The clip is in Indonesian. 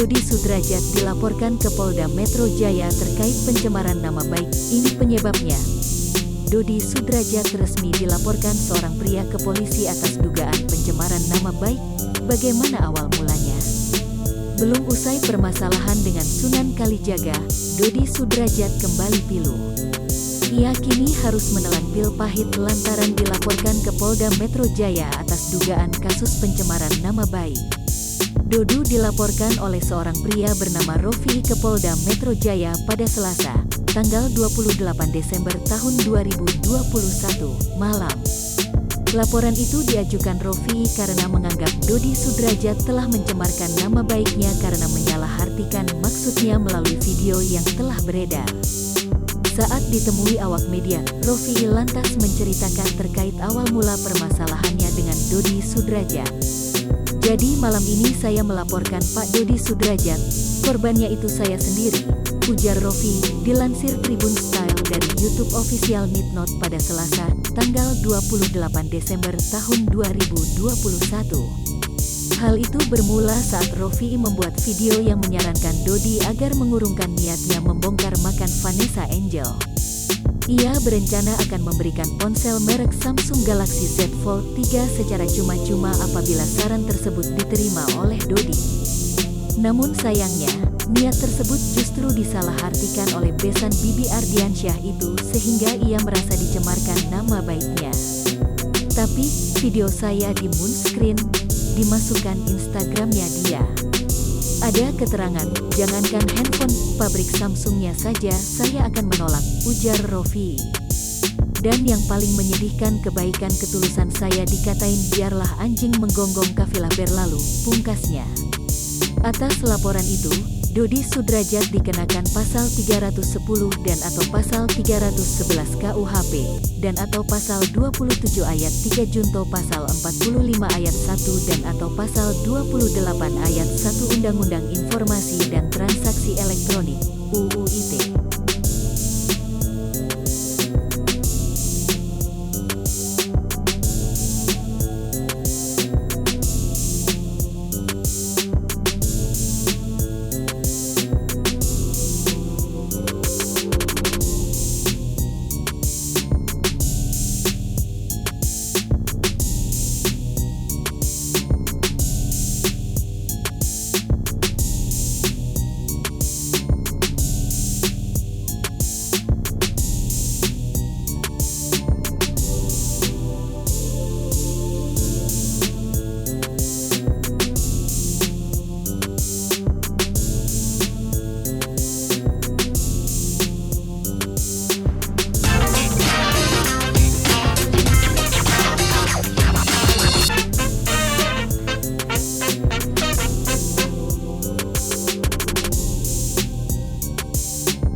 Dodi Sudrajat dilaporkan ke Polda Metro Jaya terkait pencemaran nama baik. Ini penyebabnya. Dodi Sudrajat resmi dilaporkan seorang pria ke polisi atas dugaan pencemaran nama baik. Bagaimana awal mulanya? Belum usai permasalahan dengan Sunan Kalijaga, Dodi Sudrajat kembali pilu. Ia kini harus menelan pil pahit lantaran dilaporkan ke Polda Metro Jaya atas dugaan kasus pencemaran nama baik. Dodu dilaporkan oleh seorang pria bernama Rofi ke Polda Metro Jaya pada Selasa, tanggal 28 Desember tahun 2021, malam. Laporan itu diajukan Rofi karena menganggap Dodi Sudrajat telah mencemarkan nama baiknya karena menyalahartikan maksudnya melalui video yang telah beredar. Saat ditemui awak media, Rofi lantas menceritakan terkait awal mula permasalahannya dengan Dodi Sudrajat. Jadi malam ini saya melaporkan Pak Dodi Sudrajat, korbannya itu saya sendiri, ujar Rofi, dilansir Tribun Style dari YouTube official Midnot pada Selasa, tanggal 28 Desember tahun 2021. Hal itu bermula saat Rofi membuat video yang menyarankan Dodi agar mengurungkan niatnya membongkar makam Vanessa Angel. Ia berencana akan memberikan ponsel merek Samsung Galaxy Z Fold 3 secara cuma-cuma apabila saran tersebut diterima oleh Dodi. Namun sayangnya, niat tersebut justru disalahartikan oleh besan Bibi Ardiansyah itu sehingga ia merasa dicemarkan nama baiknya. Tapi, video saya di moon screen, dimasukkan Instagramnya dia. Ada keterangan, jangankan handphone pabrik Samsungnya saja saya akan menolak, ujar Rofi. Dan yang paling menyedihkan kebaikan ketulusan saya dikatain biarlah anjing menggonggong kafilah berlalu, pungkasnya. Atas laporan itu, Dodi Sudrajat dikenakan pasal 310 dan atau pasal 311 KUHP, dan atau pasal 27 ayat 3 junto pasal 45 ayat 1 dan atau pasal 28 ayat 1 Undang-Undang Informasi dan Transaksi Elektronik, UU ITE.